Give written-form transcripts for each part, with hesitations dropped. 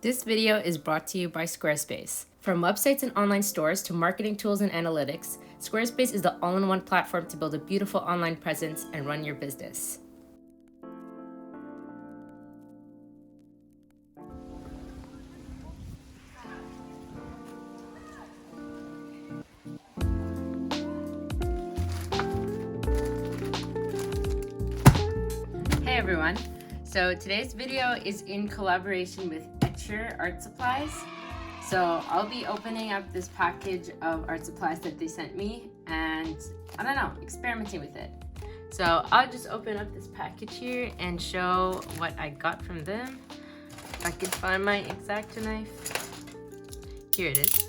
This video is brought to you by Squarespace. From websites and online stores to marketing tools and analytics, Squarespace is the all-in-one platform to build a beautiful online presence and run your business. Hey everyone! So today's video is in collaboration with Etchr Art Supplies. So I'll be opening up this package of art supplies that they sent me and, I don't know, experimenting with it. So I'll just open up this package here and show what I got from them. If I can find my X-Acto knife. Here it is.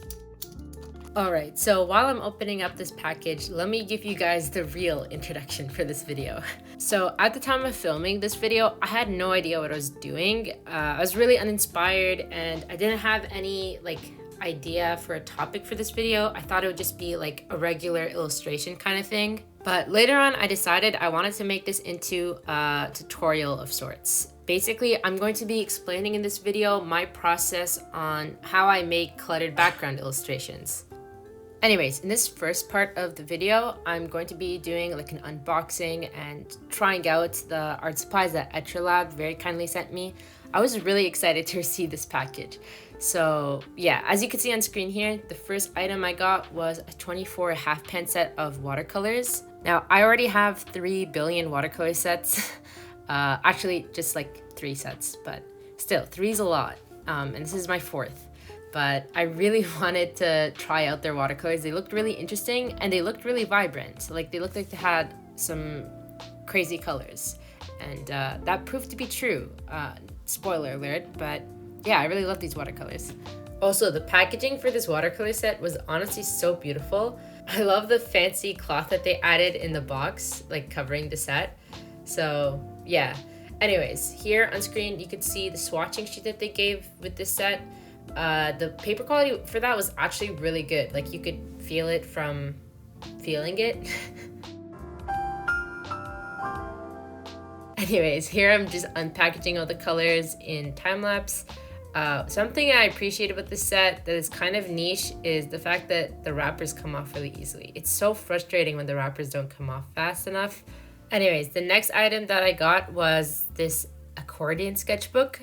Alright, so while I'm opening up this package, let me give you guys the real introduction for this video. So at the time of filming this video, I had no idea what I was doing. I was really uninspired and I didn't have any idea for a topic for this video. I thought it would just be a regular illustration kind of thing. But later on, I decided I wanted to make this into a tutorial of sorts. Basically, I'm going to be explaining in this video my process on how I make cluttered background illustrations. Anyways, in this first part of the video, I'm going to be doing an unboxing and trying out the art supplies that Etchr Lab very kindly sent me. I was really excited to receive this package. So yeah, as you can see on screen here, the first item I got was a 24 half-pan set of watercolors. Now, I already have 3 billion watercolor sets. Actually, just 3 sets, but still, 3 is a lot. And this is my 4th. But I really wanted to try out their watercolors. They looked really interesting and they looked really vibrant. They looked like they had some crazy colors. And that proved to be true. Spoiler alert, but yeah, I really love these watercolors. Also, the packaging for this watercolor set was honestly so beautiful. I love the fancy cloth that they added in the box, covering the set. So yeah. Anyways, here on screen, you could see the swatching sheet that they gave with this set. The paper quality for that was actually really good. You could feel it from feeling it. Anyways, here I'm just unpackaging all the colors in time-lapse. Something I appreciate about this set that is kind of niche is the fact that the wrappers come off really easily. It's so frustrating when the wrappers don't come off fast enough. Anyways, the next item that I got was this accordion sketchbook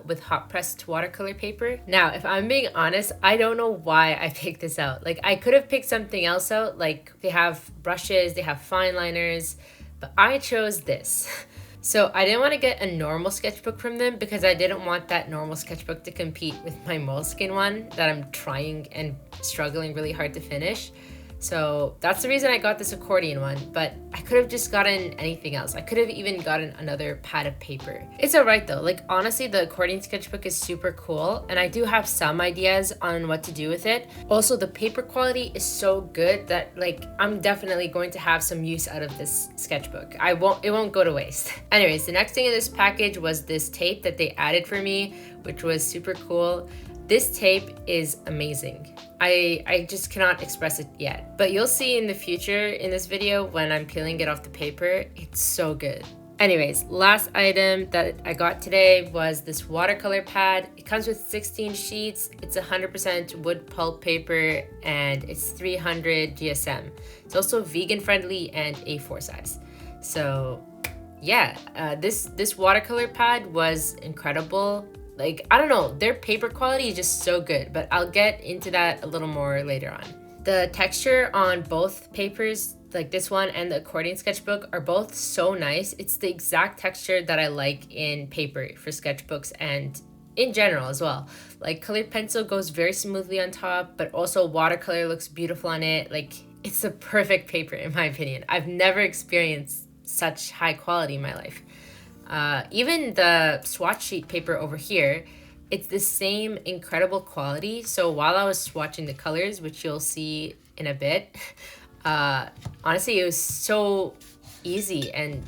with hot pressed watercolor paper. Now, if I'm being honest, I don't know why I picked this out. I could have picked something else out. They have brushes, they have fine liners, but I chose this. So I didn't want to get a normal sketchbook from them because I didn't want that normal sketchbook to compete with my moleskin one that I'm trying and struggling really hard to finish. So that's the reason I got this accordion one, but I could have just gotten anything else. I could have even gotten another pad of paper. It's alright though. Honestly, the accordion sketchbook is super cool and I do have some ideas on what to do with it. Also, the paper quality is so good that I'm definitely going to have some use out of this sketchbook. It won't go to waste. Anyways, the next thing in this package was this tape that they added for me, which was super cool. This tape is amazing. I just cannot express it yet, but you'll see in the future in this video when I'm peeling it off the paper. It's so good. Anyways, last item that I got today was this watercolor pad. It comes with 16 sheets. It's 100% wood pulp paper and it's 300 GSM. It's also vegan friendly and A4 size. So yeah, this watercolor pad was incredible. I don't know, their paper quality is just so good, but I'll get into that a little more later on. The texture on both papers, this one and the accordion sketchbook, are both so nice. It's the exact texture that I like in paper for sketchbooks and in general as well. Colored pencil goes very smoothly on top, but also watercolor looks beautiful on it. It's the perfect paper in my opinion. I've never experienced such high quality in my life. Even the swatch sheet paper over here, it's the same incredible quality. So while I was swatching the colors, which you'll see in a bit, honestly, it was so easy and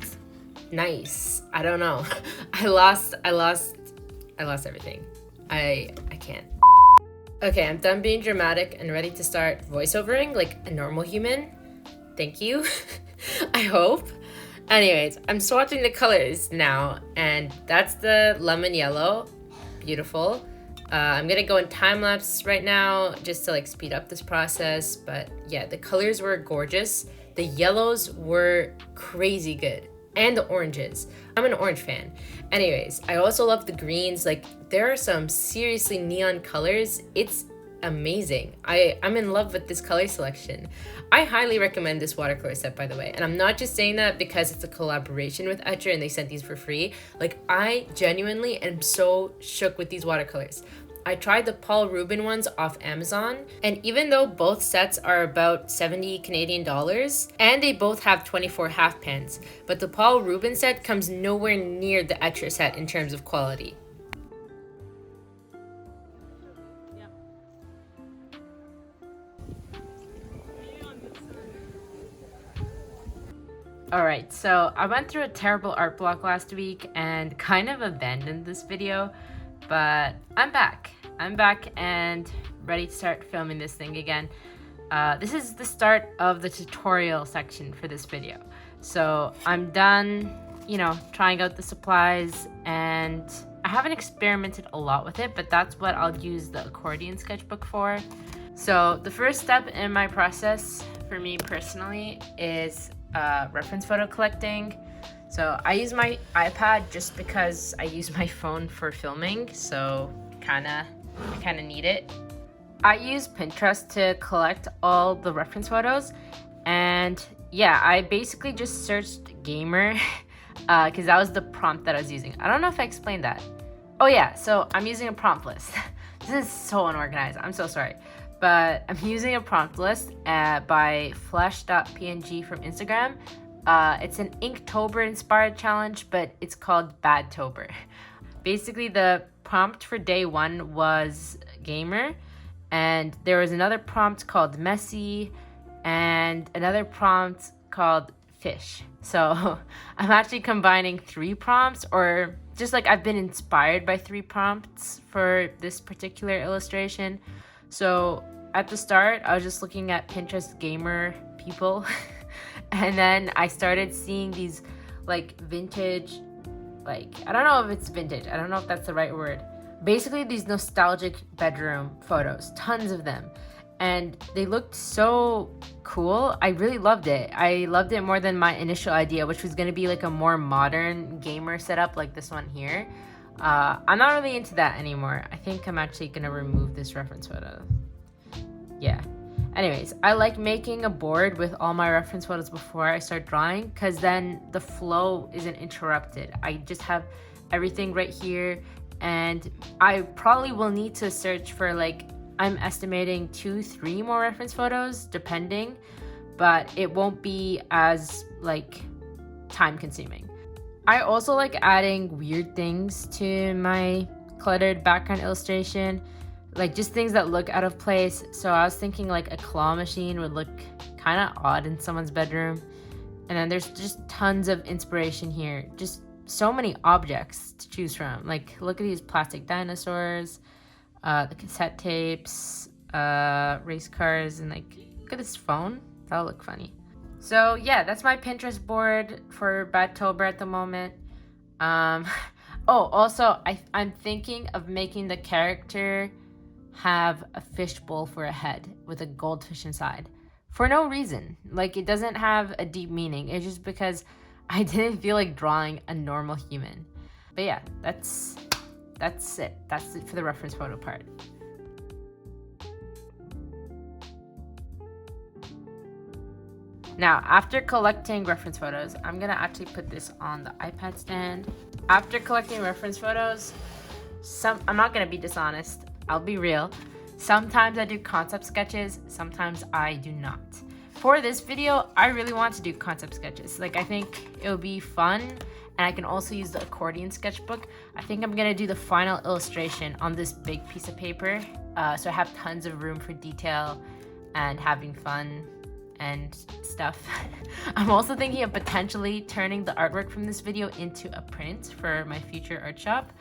nice. I don't know. I lost everything. I can't. Okay, I'm done being dramatic and ready to start voiceovering like a normal human. Thank you. I hope. Anyways, I'm swatching the colors now, and that's the lemon yellow. Beautiful. I'm gonna go in time lapse right now just to like speed up this process. But yeah, the colors were gorgeous. The yellows were crazy good. And the oranges. I'm an orange fan. Anyways, I also love the greens. Like, there are some seriously neon colors. It's amazing. I'm in love with this color selection. I highly recommend this watercolor set, by the way. And I'm not just saying that because it's a collaboration with Etchr and they sent these for free. Like, I genuinely am so shook with these watercolors. I tried the Paul Rubin ones off Amazon, and even though both sets are about 70 Canadian dollars, and they both have 24 half pans, but the Paul Rubin set comes nowhere near the Etchr set in terms of quality. Alright, so I went through a terrible art block last week and kind of abandoned this video, but I'm back. I'm back and ready to start filming this thing again. This is the start of the tutorial section for this video. So I'm done, trying out the supplies, and I haven't experimented a lot with it, but that's what I'll use the accordion sketchbook for. So the first step in my process for me personally is reference photo collecting. So I use my iPad just because I use my phone for filming, so I kind of need it. I use Pinterest to collect all the reference photos, and yeah, I basically just searched gamer because that was the prompt that I was using. I don't know if I explained that. Oh yeah, so I'm using a prompt list. This is so unorganized, I'm so sorry. But I'm using a prompt list by flash.png from Instagram. It's an Inktober inspired challenge, but it's called Badtober. Basically, the prompt for day one was gamer, and there was another prompt called messy, and another prompt called fish. So I'm actually combining 3 prompts, or just like I've been inspired by 3 prompts for this particular illustration. So at the start, I was just looking at Pinterest gamer people, and then I started seeing these like vintage, like, I don't know if it's vintage, I don't know if that's the right word. Basically these nostalgic bedroom photos, tons of them. And they looked so cool. I really loved it. I loved it more than my initial idea, which was gonna be like a more modern gamer setup like this one here. I'm not really into that anymore. I think I'm actually gonna remove this reference photo. Yeah. Anyways, I like making a board with all my reference photos before I start drawing, because then the flow isn't interrupted. I just have everything right here, and I probably will need to search for, like, I'm estimating 2-3 more reference photos, depending, but it won't be as, like, time consuming. I also like adding weird things to my cluttered background illustration, like just things that look out of place. So I was thinking like a claw machine would look kind of odd in someone's bedroom. And then there's just tons of inspiration here. Just so many objects to choose from. Like, look at these plastic dinosaurs, the cassette tapes, race cars, and like, look at this phone. That'll look funny. So yeah, that's my Pinterest board for Badtober at the moment. Oh, also, I'm thinking of making the character have a fish bowl for a head with a goldfish inside for no reason. Like, it doesn't have a deep meaning. It's just because I didn't feel like drawing a normal human. But yeah, that's it. That's it for the reference photo part. Now, after collecting reference photos, I'm gonna actually put this on the iPad stand. After collecting reference photos, I'm not gonna be dishonest, I'll be real. Sometimes I do concept sketches, sometimes I do not. For this video, I really want to do concept sketches. Like, I think it'll be fun, and I can also use the accordion sketchbook. I think I'm gonna do the final illustration on this big piece of paper, so I have tons of room for detail and having fun and stuff. I'm also thinking of potentially turning the artwork from this video into a print for my future art shop.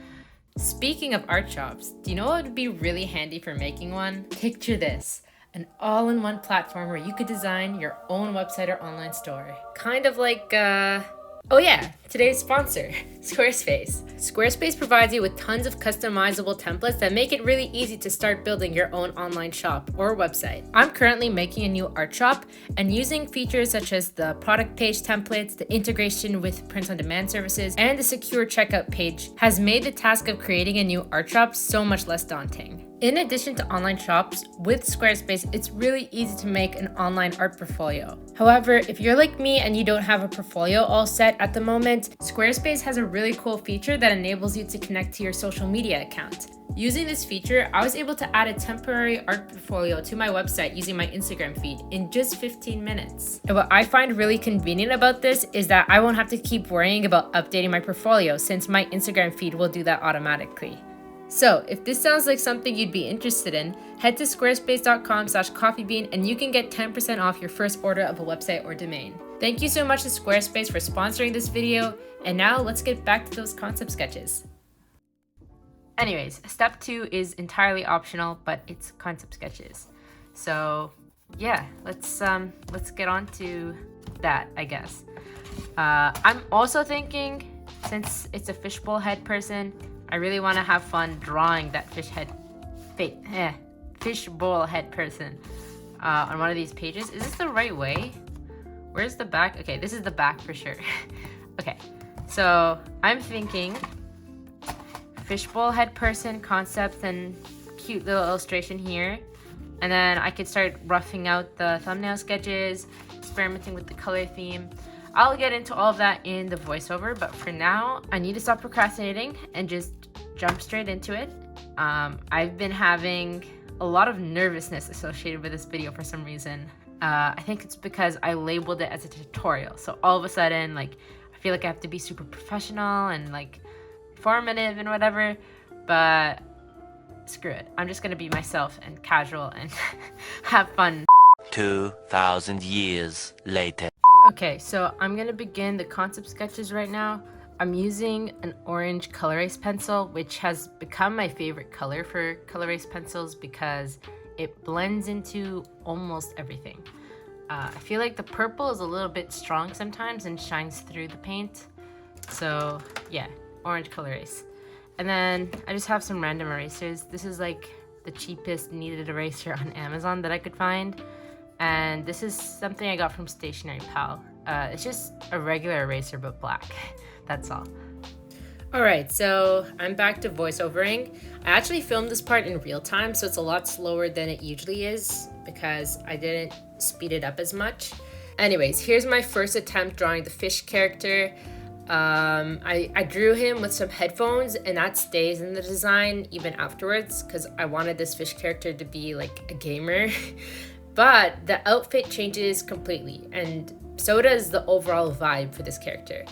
Speaking of art shops, do you know what would be really handy for making one? Picture this, an all-in-one platform where you could design your own website or online store. Kind of like Oh yeah, today's sponsor, Squarespace. Squarespace provides you with tons of customizable templates that make it really easy to start building your own online shop or website. I'm currently making a new art shop and using features such as the product page templates, the integration with print-on-demand services, and the secure checkout page has made the task of creating a new art shop so much less daunting. In addition to online shops, with Squarespace, it's really easy to make an online art portfolio. However, if you're like me and you don't have a portfolio all set at the moment, Squarespace has a really cool feature that enables you to connect to your social media account. Using this feature, I was able to add a temporary art portfolio to my website using my Instagram feed in just 15 minutes. And what I find really convenient about this is that I won't have to keep worrying about updating my portfolio since my Instagram feed will do that automatically. So, if this sounds like something you'd be interested in, head to squarespace.com/coffeebean and you can get 10% off your first order of a website or domain. Thank you so much to Squarespace for sponsoring this video, and now let's get back to those concept sketches. Anyways, step 2 is entirely optional, but it's concept sketches. So, yeah, let's get on to that, I guess. I'm also thinking, since it's a fishbowl head person, I really want to have fun drawing that fishbowl head person on one of these pages. Is this the right way? Where's the back? Okay, this is the back for sure. Okay, so I'm thinking fishbowl head person concept and cute little illustration here. And then I could start roughing out the thumbnail sketches, experimenting with the color theme. I'll get into all of that in the voiceover, but for now, I need to stop procrastinating and just jump straight into it. I've been having a lot of nervousness associated with this video for some reason. I think it's because I labeled it as a tutorial. So all of a sudden, like, I feel like I have to be super professional and like informative and whatever, but screw it. I'm just gonna be myself and casual and have fun. 2,000 years later. Okay, so I'm gonna begin the concept sketches right now. I'm using an orange Col-erase pencil, which has become my favorite color for Col-erase pencils because it blends into almost everything. I feel like the purple is a little bit strong sometimes and shines through the paint. So yeah, orange Col-erase. And then I just have some random erasers. This is like the cheapest kneaded eraser on Amazon that I could find. And this is something I got from Stationery Pal. It's just a regular eraser but black. That's all. Alright, so I'm back to voiceovering. I actually filmed this part in real time, so it's a lot slower than it usually is because I didn't speed it up as much. Anyways, here's my first attempt drawing the fish character. I drew him with some headphones, and that stays in the design even afterwards because I wanted this fish character to be like a gamer. But the outfit changes completely, and so does the overall vibe for this character.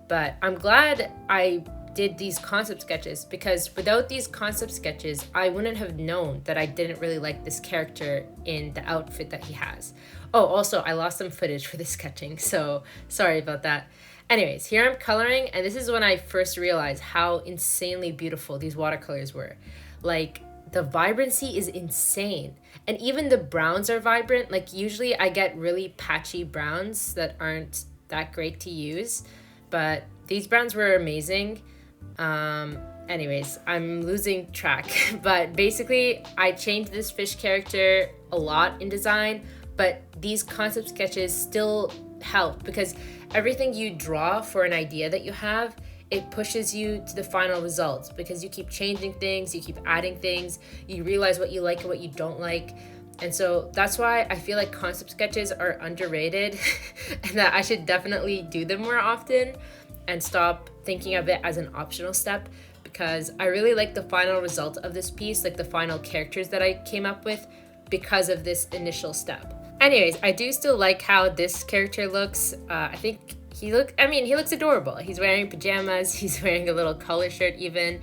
But I'm glad I did these concept sketches because without these concept sketches, I wouldn't have known that I didn't really like this character in the outfit that he has. Oh, also, I lost some footage for this sketching, so sorry about that. Anyways, here I'm coloring, and this is when I first realized how insanely beautiful these watercolors were. Like, the vibrancy is insane. And even the browns are vibrant. Like, usually I get really patchy browns that aren't that great to use, but these browns were amazing. Anyways, I'm losing track. But basically, I changed this fish character a lot in design, but these concept sketches still help because everything you draw for an idea that you have, it pushes you to the final results because you keep changing things, you keep adding things, you realize what you like and what you don't like. And so that's why I feel like concept sketches are underrated and that I should definitely do them more often and stop thinking of it as an optional step because I really like the final result of this piece, like the final characters that I came up with because of this initial step. Anyways, I do still like how this character looks. I think he looks adorable. He's wearing pajamas, he's wearing a little color shirt even.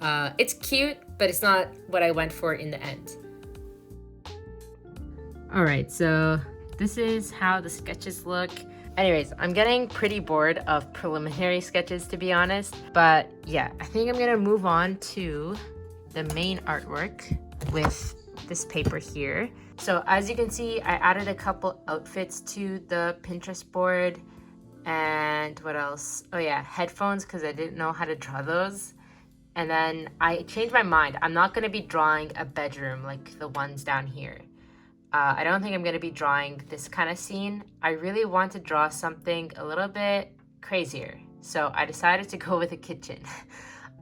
It's cute, but it's not what I went for in the end. Alright, so this is how the sketches look. Anyways, I'm getting pretty bored of preliminary sketches to be honest, but yeah, I think I'm gonna move on to the main artwork with this paper here. So as you can see, I added a couple outfits to the Pinterest board. And what else? Oh yeah, headphones, because I didn't know how to draw those. And then I changed my mind. I'm not going to be drawing a bedroom like the ones down here. I don't think I'm going to be drawing this kind of scene. I really want to draw something a little bit crazier. So I decided to go with a kitchen.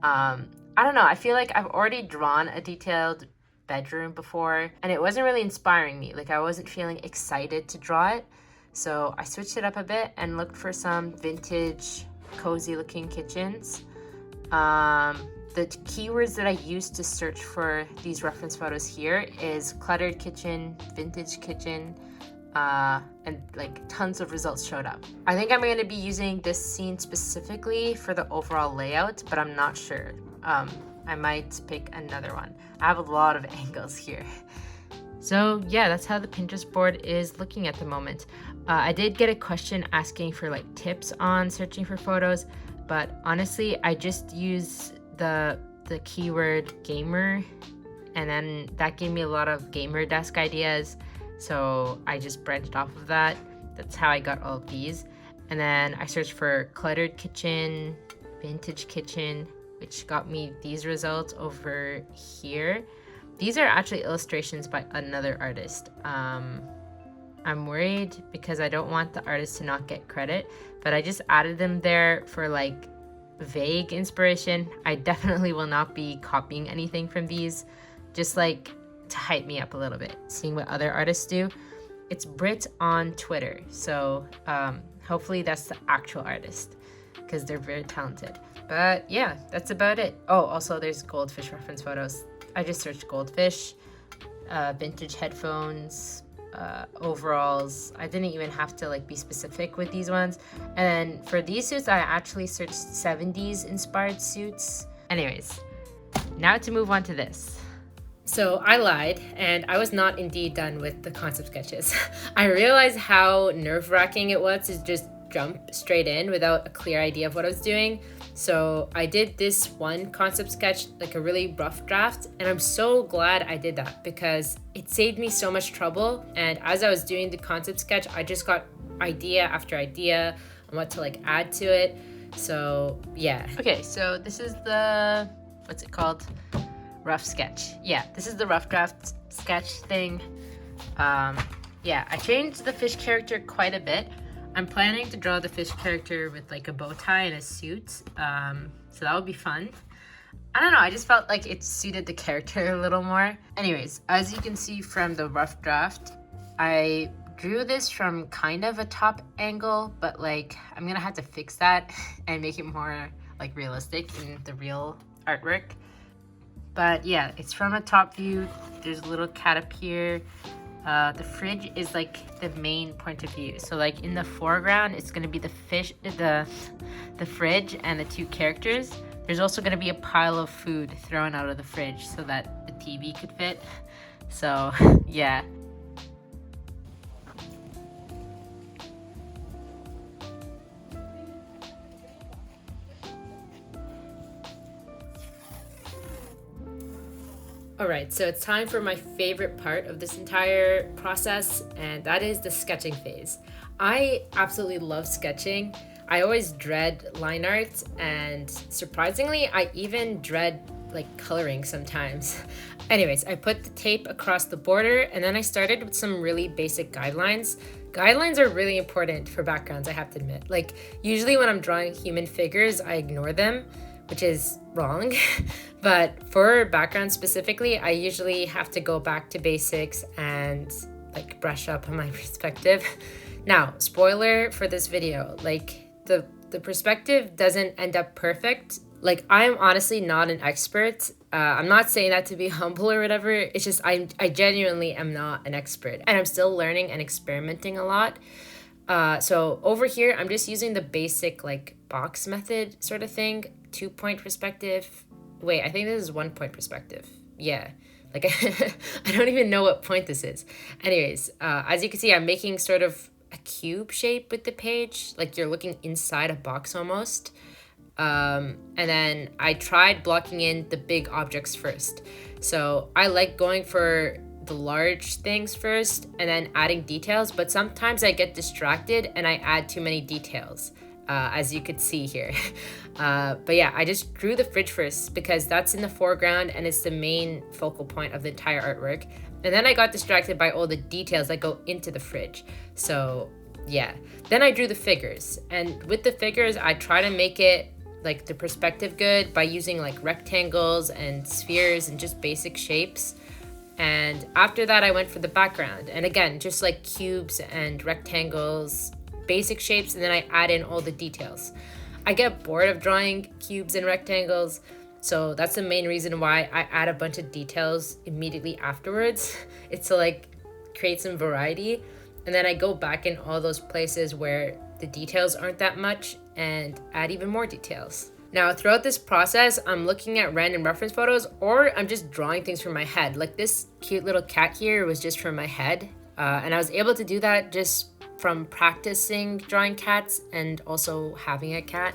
I don't know. I feel like I've already drawn a detailed bedroom before, and it wasn't really inspiring me. Like, I wasn't feeling excited to draw it. So I switched it up a bit and looked for some vintage, cozy looking kitchens. The keywords that I used to search for these reference photos here is cluttered kitchen, vintage kitchen, and like tons of results showed up. I think I'm going to be using this scene specifically for the overall layout, but I'm not sure. I might pick another one. I have a lot of angles here. So yeah, that's how the Pinterest board is looking at the moment. I did get a question asking for like tips on searching for photos, but honestly, I just use the keyword gamer, and then that gave me a lot of gamer desk ideas. So I just branched off of that. That's how I got all of these. And then I searched for cluttered kitchen, vintage kitchen, which got me these results over here. These are actually illustrations by another artist. I'm worried because I don't want the artist to not get credit, but I just added them there for like vague inspiration. I definitely will not be copying anything from these, just like to hype me up a little bit, seeing what other artists do. It's Brit on Twitter, so hopefully that's the actual artist because they're very talented. But yeah, that's about it. Oh, also there's goldfish reference photos. I just searched goldfish, vintage headphones, overalls. I didn't even have to like be specific with these ones. And then for these suits, I actually searched 70s inspired suits. Anyways, now to move on to this. So I lied, and I was not indeed done with the concept sketches. I realized how nerve-wracking it was to just jump straight in without a clear idea of what I was doing. So I did this one concept sketch, like a really rough draft, and I'm so glad I did that because it saved me so much trouble. And as I was doing the concept sketch, I just got idea after idea on what to like add to it. So yeah. Okay, so this is the, what's it called? Rough sketch. Yeah, this is the rough draft sketch thing. Yeah, I changed the fish character quite a bit. I'm planning to draw the fish character with like a bow tie and a suit, so that would be fun. I don't know, I just felt like it suited the character a little more. Anyways, as you can see from the rough draft, I drew this from kind of a top angle, but like I'm gonna have to fix that and make it more like realistic in the real artwork. But yeah, it's from a top view. There's a little cat up here. The fridge is like the main point of view. So like in the foreground, it's gonna be the fish, the fridge and the two characters. There's also gonna be a pile of food thrown out of the fridge so that the TV could fit. So yeah. Alright, so it's time for my favorite part of this entire process, and that is the sketching phase. I absolutely love sketching. I always dread line art, and surprisingly, I even dread like coloring sometimes. Anyways, I put the tape across the border, and then I started with some really basic guidelines. Guidelines are really important for backgrounds, I have to admit. Like, usually when I'm drawing human figures, I ignore them, which is wrong. But for background specifically, I usually have to go back to basics and like brush up on my perspective. Now, spoiler for this video, like the perspective doesn't end up perfect. Like, I'm honestly not an expert. I'm not saying that to be humble or whatever. It's just I genuinely am not an expert, and I'm still learning and experimenting a lot. So over here, I'm just using the basic like box method sort of thing, 2-point perspective. Wait, I think this is 1-point perspective. Yeah, like I don't even know what point this is. Anyways, as you can see, I'm making sort of a cube shape with the page, like you're looking inside a box almost. And then I tried blocking in the big objects first. So I like going for the large things first and then adding details, but sometimes I get distracted and I add too many details, as you could see here. But yeah, I just drew the fridge first because that's in the foreground and it's the main focal point of the entire artwork. And then I got distracted by all the details that go into the fridge. So yeah, then I drew the figures. And with the figures, I try to make it like the perspective good by using like rectangles and spheres and just basic shapes. And after that, I went for the background. And again, just like cubes and rectangles, basic shapes, and then I add in all the details. I get bored of drawing cubes and rectangles, so that's the main reason why I add a bunch of details immediately afterwards. It's to like create some variety, and then I go back in all those places where the details aren't that much and add even more details. Now, throughout this process, I'm looking at random reference photos or I'm just drawing things from my head. Like this cute little cat here was just from my head. And I was able to do that just from practicing drawing cats and also having a cat.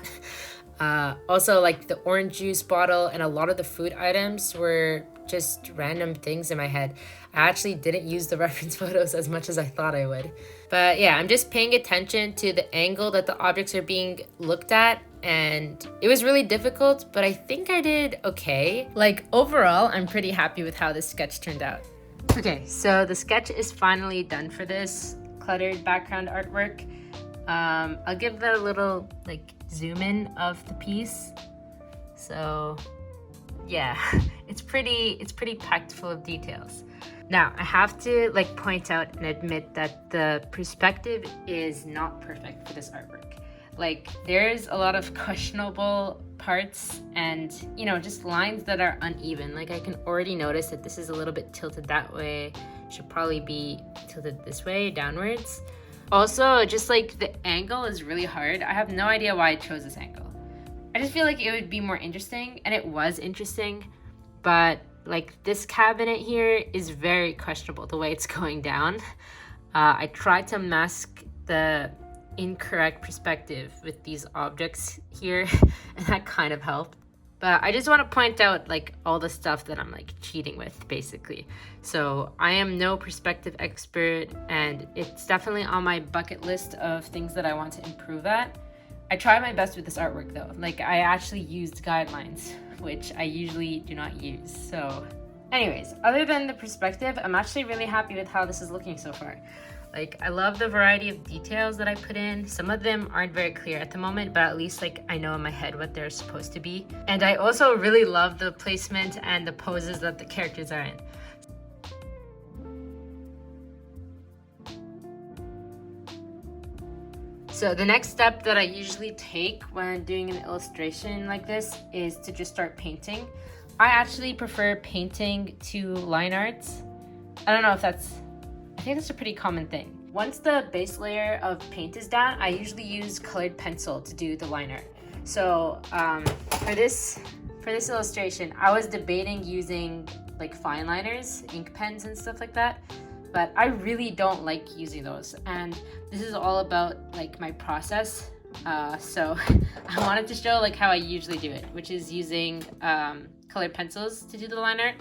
Also, like the orange juice bottle and a lot of the food items were just random things in my head. I actually didn't use the reference photos as much as I thought I would. But yeah, I'm just paying attention to the angle that the objects are being looked at, and it was really difficult, but I think I did okay. Like overall, I'm pretty happy with how this sketch turned out. Okay, so the sketch is finally done for this cluttered background artwork. I'll give that a little like zoom in of the piece. So yeah, it's pretty packed full of details. Now, I have to like point out and admit that the perspective is not perfect for this artwork. Like there's a lot of questionable parts and, you know, just lines that are uneven. Like I can already notice that this is a little bit tilted that way. Should probably be tilted this way, downwards. Also, just like the angle is really hard. I have no idea why I chose this angle. I just feel like it would be more interesting, and it was interesting, but like this cabinet here is very questionable the way it's going down. I tried to mask the incorrect perspective with these objects here and that kind of helped. But I just want to point out like all the stuff that I'm like cheating with basically. So I am no perspective expert, and it's definitely on my bucket list of things that I want to improve at. I try my best with this artwork though. Like I actually used guidelines, which I usually do not use. So anyways, other than the perspective, I'm actually really happy with how this is looking so far. Like I love the variety of details that I put in. Some of them aren't very clear at the moment, but at least like I know in my head what they're supposed to be. And I also really love the placement and the poses that the characters are in. So the next step that I usually take when doing an illustration like this is to just start painting. I actually prefer painting to line art. I don't know if I think that's a pretty common thing. Once the base layer of paint is down, I usually use colored pencil to do the line art. So for this illustration, I was debating using like fine liners, ink pens and stuff like that, but I really don't like using those. And this is all about like my process. So I wanted to show like how I usually do it, which is using colored pencils to do the line art.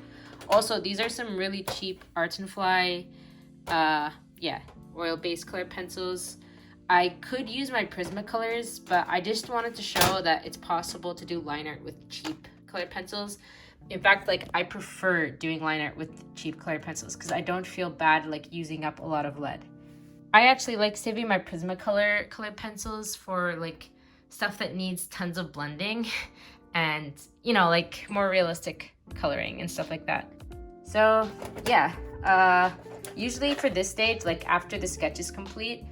Also, these are some really cheap Art and Fly oil-based colored pencils. I could use my Prismacolors, but I just wanted to show that it's possible to do line art with cheap colored pencils. In fact, like I prefer doing line art with cheap colored pencils because I don't feel bad like using up a lot of lead. I actually like saving my Prismacolor colored pencils for like stuff that needs tons of blending and, you know, like more realistic coloring and stuff like that. So yeah, usually for this stage, like after the sketch is complete,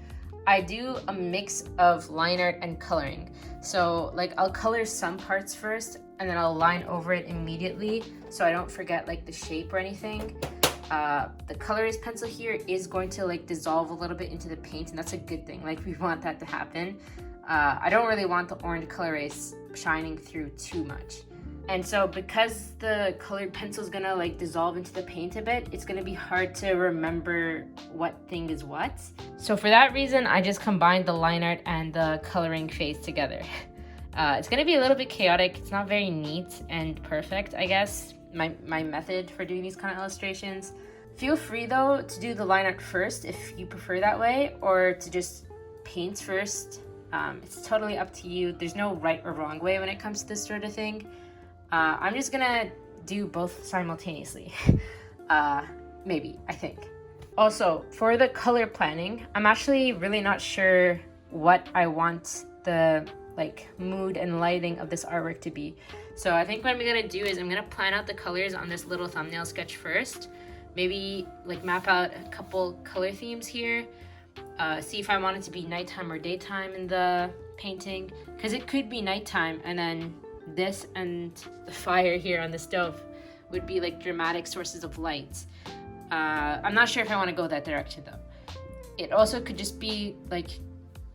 I do a mix of line art and coloring. So like I'll color some parts first and then I'll line over it immediately so I don't forget like the shape or anything. The Col-erase pencil here is going to like dissolve a little bit into the paint, and that's a good thing. Like we want that to happen. I don't really want the orange Col-erase shining through too much. And so because the colored pencil is gonna like dissolve into the paint a bit, it's gonna be hard to remember what thing is what. So for that reason, I just combined the line art and the coloring phase together. It's gonna be a little bit chaotic. It's not very neat and perfect, I guess, my method for doing these kind of illustrations. Feel free though to do the line art first if you prefer that way, or to just paint first. It's totally up to you. There's no right or wrong way when it comes to this sort of thing. I'm just gonna do both simultaneously. Maybe, I think. Also, for the color planning, I'm actually really not sure what I want the mood and lighting of this artwork to be. So I think what I'm gonna do is I'm gonna plan out the colors on this little thumbnail sketch first. Maybe map out a couple color themes here. See if I want it to be nighttime or daytime in the painting, because it could be nighttime and then this and the fire here on the stove would be dramatic sources of light. I'm not sure if I want to go that direction though. It also could just be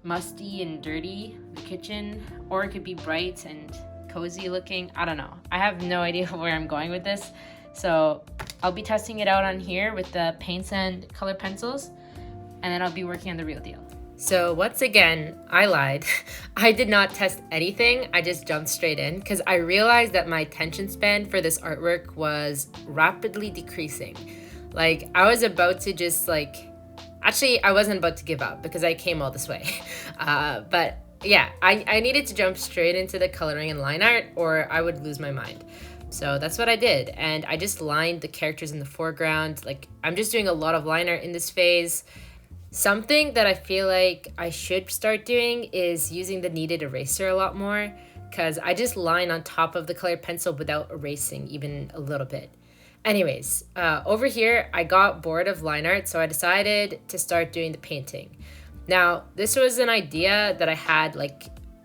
musty and dirty, the kitchen, or it could be bright and cozy looking. I don't know. I have no idea where I'm going with this. So I'll be testing it out on here with the paints and color pencils, and then I'll be working on the real deal. So once again, I lied. I did not test anything. I just jumped straight in because I realized that my attention span for this artwork was rapidly decreasing. I was about to just actually, I wasn't about to give up because I came all this way. But yeah, I needed to jump straight into the coloring and line art or I would lose my mind. So that's what I did. And I just lined the characters in the foreground. I'm just doing a lot of line art in this phase. Something that I feel like I should start doing is using the kneaded eraser a lot more, because I just line on top of the colored pencil without erasing even a little bit. Anyways, over here, I got bored of line art, so I decided to start doing the painting. Now, this was an idea that I had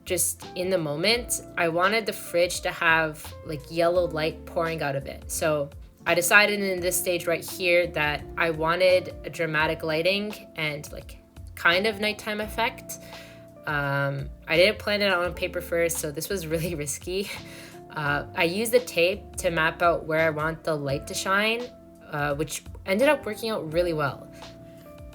just in the moment. I wanted the fridge to have yellow light pouring out of it. So I decided in this stage right here that I wanted a dramatic lighting and kind of nighttime effect. I didn't plan it out on paper first, so this was really risky. I used the tape to map out where I want the light to shine, which ended up working out really well.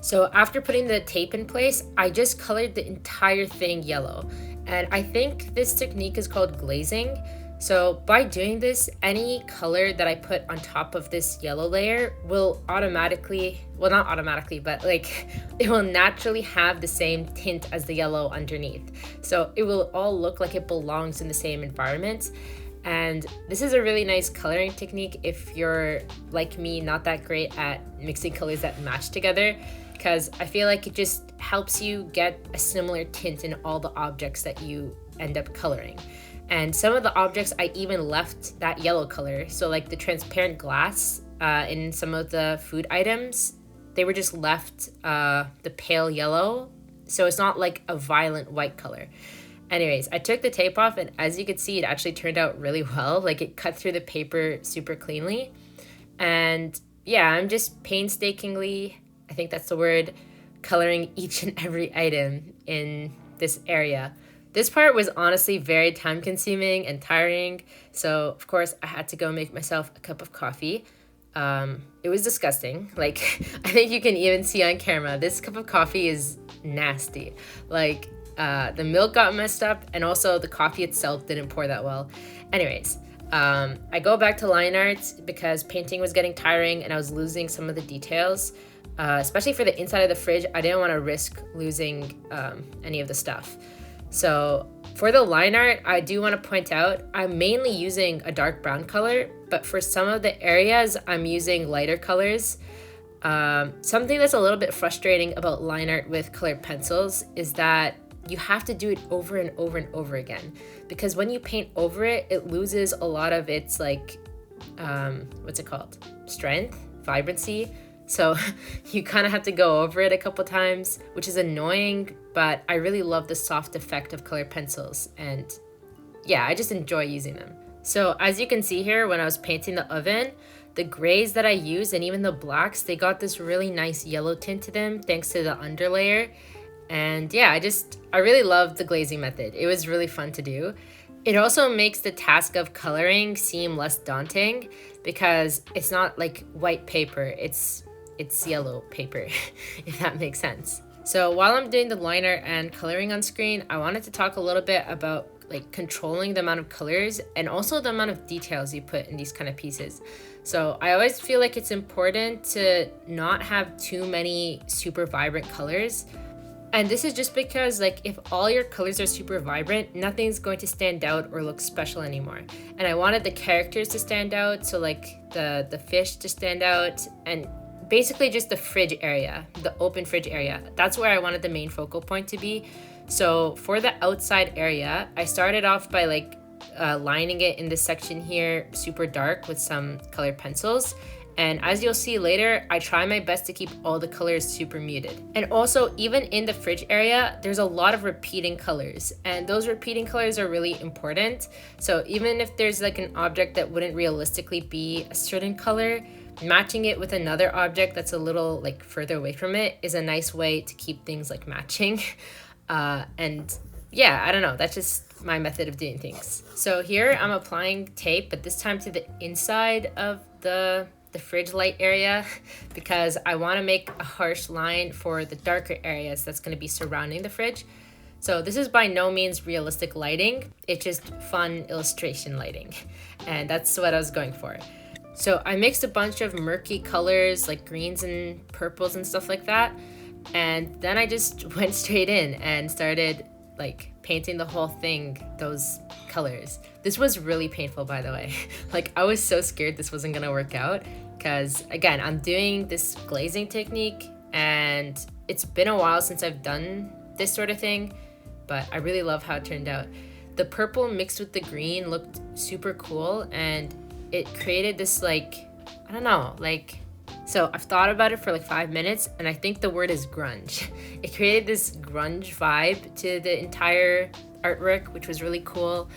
So after putting the tape in place, I just colored the entire thing yellow. And I think this technique is called glazing. So by doing this, any color that I put on top of this yellow layer will automatically, well, not automatically, but it will naturally have the same tint as the yellow underneath. So it will all look like it belongs in the same environment. And this is a really nice coloring technique if you're like me, not that great at mixing colors that match together, because I feel like it just helps you get a similar tint in all the objects that you end up coloring. And some of the objects I even left that yellow color. So the transparent glass in some of the food items, they were just left the pale yellow. So it's not a violent white color. Anyways, I took the tape off and as you can see, it actually turned out really well. It cut through the paper super cleanly. And yeah, I'm just painstakingly, I think that's the word, coloring each and every item in this area. This part was honestly very time consuming and tiring, so of course I had to go make myself a cup of coffee. It was disgusting. I think you can even see on camera, this cup of coffee is nasty. The milk got messed up and also the coffee itself didn't pour that well. Anyways, I go back to line art because painting was getting tiring and I was losing some of the details. Especially for the inside of the fridge, I didn't want to risk losing any of the stuff. So for the line art, I do want to point out, I'm mainly using a dark brown color, but for some of the areas, I'm using lighter colors. Something that's a little bit frustrating about line art with colored pencils is that you have to do it over and over and over again, because when you paint over it, it loses a lot of its what's it called? Strength, vibrancy. So you kind of have to go over it a couple times, which is annoying, but I really love the soft effect of colored pencils. And yeah, I just enjoy using them. So as you can see here, when I was painting the oven, the grays that I used and even the blacks, they got this really nice yellow tint to them thanks to the underlayer. And yeah, I really loved the glazing method. It was really fun to do. It also makes the task of coloring seem less daunting because it's not white paper, it's yellow paper, if that makes sense. So while I'm doing the line art and coloring on screen, I wanted to talk a little bit about like controlling the amount of colors and also the amount of details you put in these kind of pieces. So I always feel like it's important to not have too many super vibrant colors. And this is just because like if all your colors are super vibrant, nothing's going to stand out or look special anymore. And I wanted the characters to stand out, so like the fish to stand out, and basically just the fridge area, the open fridge area. That's where I wanted the main focal point to be. So for the outside area, I started off by like lining it in this section here super dark with some colored pencils. And as you'll see later, I try my best to keep all the colors super muted. And also, even in the fridge area, there's a lot of repeating colors. And those repeating colors are really important. So even if there's like an object that wouldn't realistically be a certain color, matching it with another object that's a little like further away from it is a nice way to keep things like matching. And yeah, I don't know, that's just my method of doing things. So here I'm applying tape, but this time to the inside of the fridge light area because I want to make a harsh line for the darker areas that's going to be surrounding the fridge. So this is by no means realistic lighting, it's just fun illustration lighting, and that's what I was going for. So I mixed a bunch of murky colors like greens and purples and stuff like that, and then I just went straight in and started like painting the whole thing those colors. This was really painful, by the way. Like I was so scared this wasn't gonna work out because again, I'm doing this glazing technique and it's been a while since I've done this sort of thing, but I really love how it turned out. The purple mixed with the green looked super cool and it created this like, I don't know, like, so I've thought about it for like 5 minutes and I think the word is grunge. It created this grunge vibe to the entire artwork, which was really cool.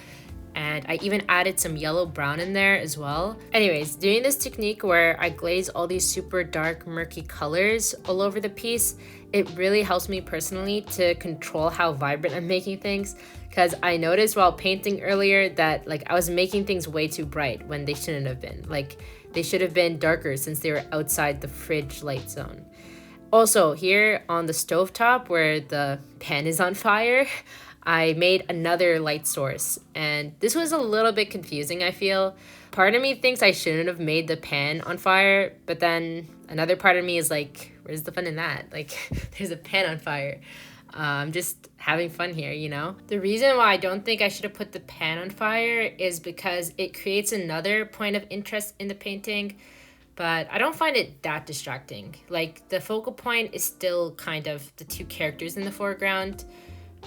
And I even added some yellow brown in there as well. Anyways, doing this technique where I glaze all these super dark murky colors all over the piece, it really helps me personally to control how vibrant I'm making things, because I noticed while painting earlier that like I was making things way too bright when they shouldn't have been. Like they should have been darker since they were outside the fridge light zone. Also here on the stovetop where the pan is on fire, I made another light source, and this was a little bit confusing, I feel. Part of me thinks I shouldn't have made the pan on fire, but then another part of me is like, where's the fun in that? Like, there's a pan on fire. I'm just having fun here, you know? The reason why I don't think I should have put the pan on fire is because it creates another point of interest in the painting, but I don't find it that distracting. Like, the focal point is still kind of the two characters in the foreground.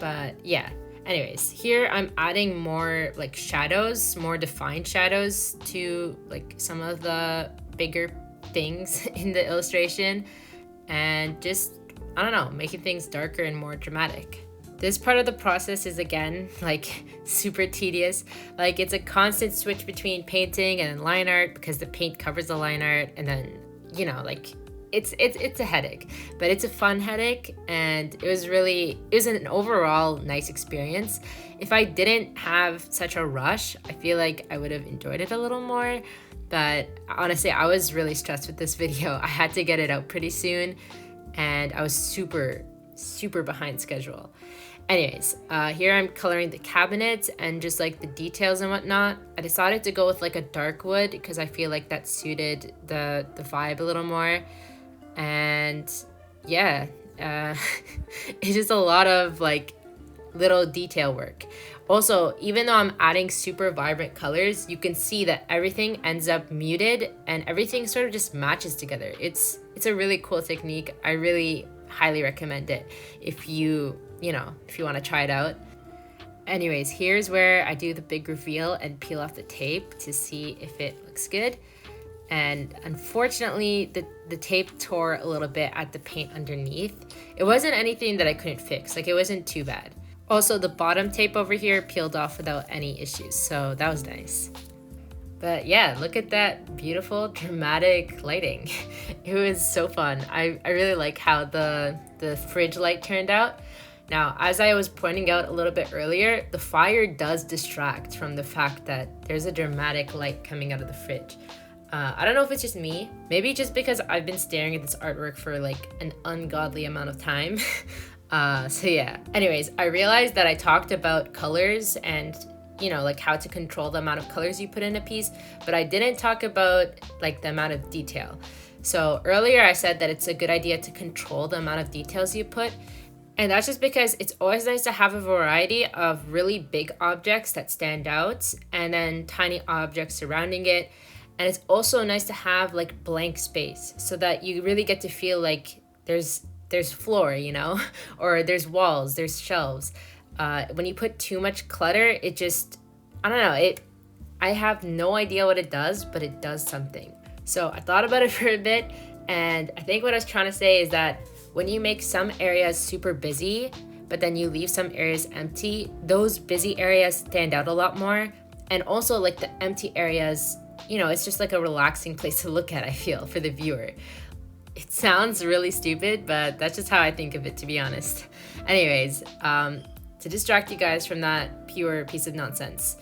But yeah, anyways, here I'm adding more like shadows, more defined shadows to like some of the bigger things in the illustration, and just, I don't know, making things darker and more dramatic. This part of the process is again like super tedious. Like it's a constant switch between painting and then line art because the paint covers the line art, and then, you know, like it's a headache, but it's a fun headache, and it was an overall nice experience. If I didn't have such a rush, I feel like I would have enjoyed it a little more, but honestly, I was really stressed with this video. I had to get it out pretty soon, and I was super behind schedule. Anyways, here I'm coloring the cabinets and just like the details and whatnot. I decided to go with like a dark wood because I feel like that suited the vibe a little more. And yeah, it's just a lot of like little detail work. Also, even though I'm adding super vibrant colors, you can see that everything ends up muted and everything sort of just matches together. It's a really cool technique. I really highly recommend it if you want to try it out. Anyways, here's where I do the big reveal and peel off the tape to see if it looks good. And unfortunately, the tape tore a little bit at the paint underneath. It wasn't anything that I couldn't fix, like it wasn't too bad. Also, the bottom tape over here peeled off without any issues, so that was nice. But yeah, look at that beautiful dramatic lighting. It was so fun. I really like how the fridge light turned out. Now, as I was pointing out a little bit earlier, the fire does distract from the fact that there's a dramatic light coming out of the fridge. I don't know if it's just me, maybe just because I've been staring at this artwork for like an ungodly amount of time. So yeah, anyways, I realized that I talked about colors and like how to control the amount of colors you put in a piece, but I didn't talk about like the amount of detail. So earlier I said that it's a good idea to control the amount of details you put, and that's just because it's always nice to have a variety of really big objects that stand out and then tiny objects surrounding it. And it's also nice to have like blank space so that you really get to feel like there's floor, or there's walls, there's shelves. When you put too much clutter, it just, I don't know, I have no idea what it does, but it does something. So I thought about it for a bit, and I think what I was trying to say is that when you make some areas super busy, but then you leave some areas empty, those busy areas stand out a lot more. And also like the empty areas, it's just like a relaxing place to look at, I feel, for the viewer. It sounds really stupid, but that's just how I think of it, to be honest. Anyways, to distract you guys from that pure piece of nonsense,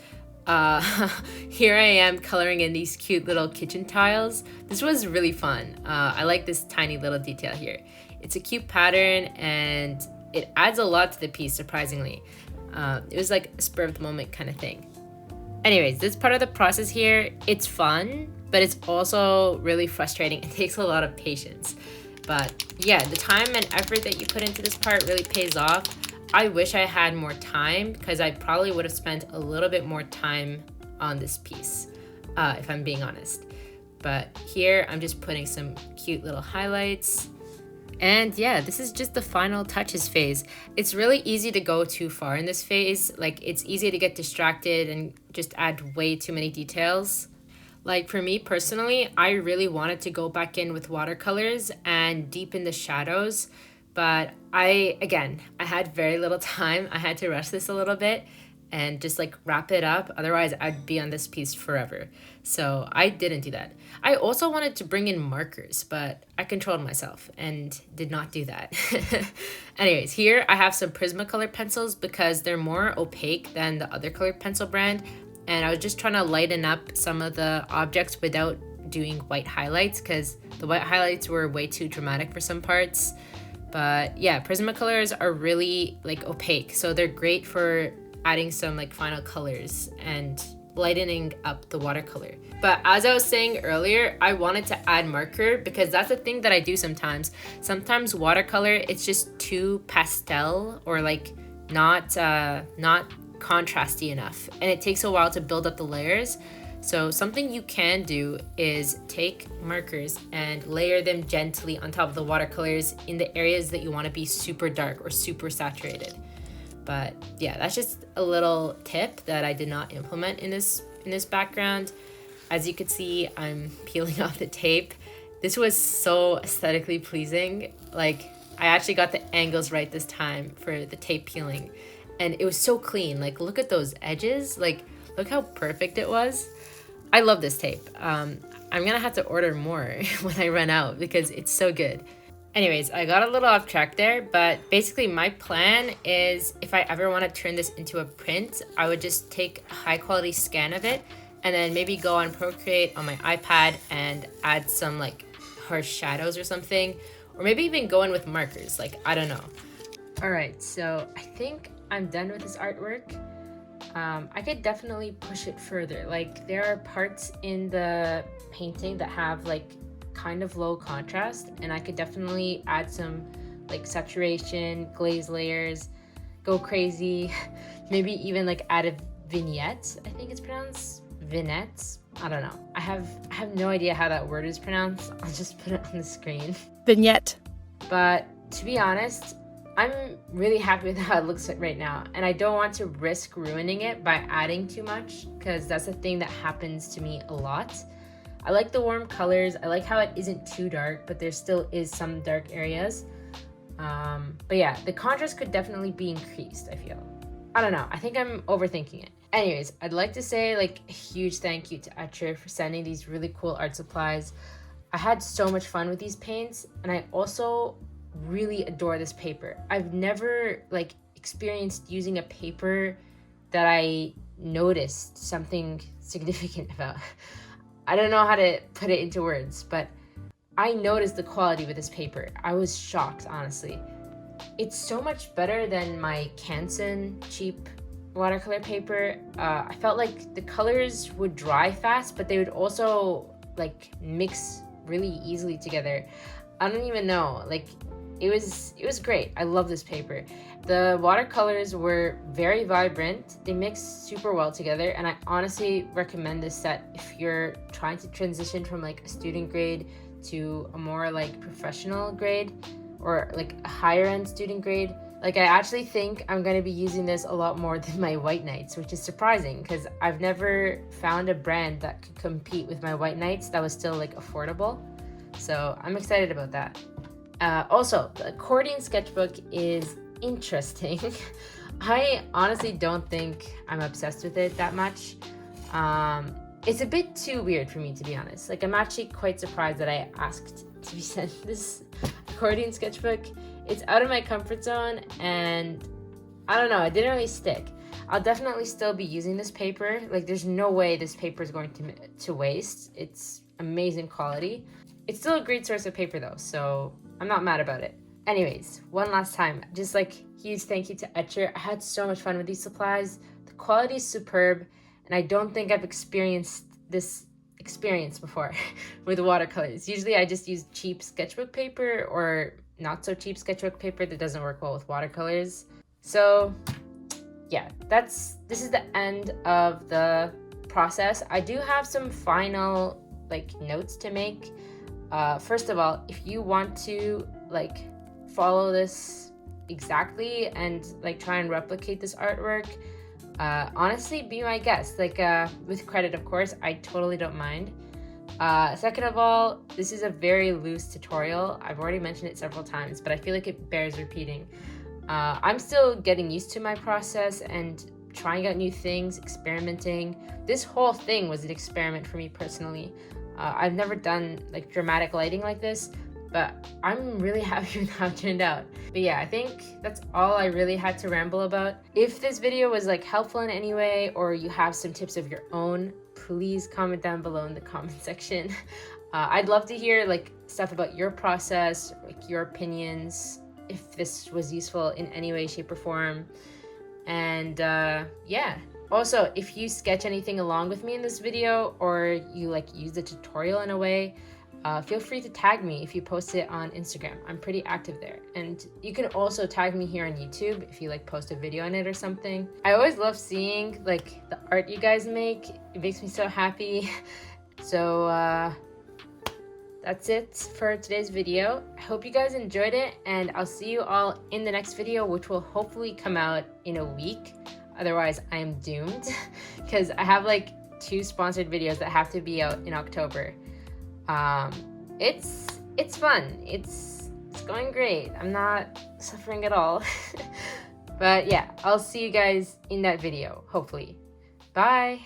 here I am coloring in these cute little kitchen tiles. This was really fun. I like this tiny little detail here. It's a cute pattern and it adds a lot to the piece, surprisingly. It was like a spur of the moment kind of thing. Anyways, this part of the process here, it's fun, but it's also really frustrating. It takes a lot of patience. But yeah, the time and effort that you put into this part really pays off. I wish I had more time because I probably would have spent a little bit more time on this piece, if I'm being honest. But here I'm just putting some cute little highlights. And yeah, this is just the final touches phase. It's really easy to go too far in this phase. Like, it's easy to get distracted and just add way too many details. Like for me personally, I really wanted to go back in with watercolors and deepen the shadows, but I had very little time. I had to rush this a little bit and just like wrap it up. Otherwise, I'd be on this piece forever. So I didn't do that. I also wanted to bring in markers, but I controlled myself and did not do that. Anyways, here I have some Prismacolor pencils because they're more opaque than the other colored pencil brand. And I was just trying to lighten up some of the objects without doing white highlights because the white highlights were way too dramatic for some parts. But yeah, Prismacolors are really like opaque, so they're great for adding some like final colors and lightening up the watercolor. But as I was saying earlier, I wanted to add marker because that's a thing that I do sometimes. Sometimes watercolor, it's just too pastel or like not contrasty enough, and it takes a while to build up the layers. So something you can do is take markers and layer them gently on top of the watercolors in the areas that you want to be super dark or super saturated. But yeah, that's just a little tip that I did not implement in this background. As you could see, I'm peeling off the tape. This was so aesthetically pleasing. Like, I actually got the angles right this time for the tape peeling. And it was so clean. Like, look at those edges. Like, look how perfect it was. I love this tape. I'm gonna have to order more when I run out because it's so good. Anyways, I got a little off track there, but basically my plan is if I ever want to turn this into a print, I would just take a high quality scan of it and then maybe go on Procreate on my iPad and add some like harsh shadows or something, or maybe even go in with markers, like, I don't know. All right, so I think I'm done with this artwork. I could definitely push it further. Like, there are parts in the painting that have like kind of low contrast, and I could definitely add some like saturation, glaze layers, go crazy, maybe even like add a vignette. I think it's pronounced vignettes. I don't know. I have no idea how that word is pronounced. I'll just put it on the screen. Vignette. But to be honest, I'm really happy with how it looks right now, and I don't want to risk ruining it by adding too much because that's a thing that happens to me a lot. I like the warm colors. I like how it isn't too dark, but there still is some dark areas. But yeah, the contrast could definitely be increased, I feel. I don't know. I think I'm overthinking it. Anyways, I'd like to say like a huge thank you to Etchr for sending these really cool art supplies. I had so much fun with these paints, and I also really adore this paper. I've never like experienced using a paper that I noticed something significant about. I don't know how to put it into words, but I noticed the quality with this paper. I was shocked, honestly. It's so much better than my Canson cheap watercolor paper. I felt like the colors would dry fast, but they would also like mix really easily together. I don't even know, like it was great. I love this paper. The watercolors were very vibrant. They mixed super well together, and I honestly recommend this set if you're trying to transition from like a student grade to a more like professional grade or like a higher end student grade. Like I actually think I'm going to be using this a lot more than my White Knights, which is surprising because I've never found a brand that could compete with my White Knights that was still like affordable. So I'm excited about that. Also, the accordion sketchbook is interesting. I honestly don't think I'm obsessed with it that much. It's a bit too weird for me, to be honest. Like I'm actually quite surprised that I asked to be sent this accordion sketchbook. It's out of my comfort zone, and I don't know, it didn't really stick. I'll definitely still be using this paper. Like there's no way this paper is going to waste. It's amazing quality. It's still a great source of paper though, so I'm not mad about it. Anyways, one last time, just like huge thank you to Etchr. I had so much fun with these supplies. The quality is superb, and I don't think I've experienced this experience before with watercolors. Usually I just use cheap sketchbook paper or not so cheap sketchbook paper that doesn't work well with watercolors. So yeah, this is the end of the process. I do have some final like notes to make. First of all, if you want to like follow this exactly and like try and replicate this artwork, honestly, be my guest. Like with credit, of course, I totally don't mind. Second of all, this is a very loose tutorial. I've already mentioned it several times, but I feel like it bears repeating. I'm still getting used to my process and trying out new things, experimenting. This whole thing was an experiment for me personally. I've never done like dramatic lighting like this, but I'm really happy with how it turned out. But yeah, I think that's all I really had to ramble about. If this video was like helpful in any way, or you have some tips of your own, please comment down below in the comment section. I'd love to hear like stuff about your process, like your opinions, if this was useful in any way, shape, or form. And yeah. Also, if you sketch anything along with me in this video, or you like use the tutorial in a way, feel free to tag me if you post it on Instagram. I'm pretty active there. And you can also tag me here on YouTube if you like post a video on it or something. I always love seeing like the art you guys make. It makes me so happy. So that's it for today's video. I hope you guys enjoyed it, and I'll see you all in the next video, which will hopefully come out in a week. Otherwise, I am doomed because I have like 2 sponsored videos that have to be out in October. It's fun. It's going great. I'm not suffering at all. But yeah, I'll see you guys in that video, hopefully. Bye.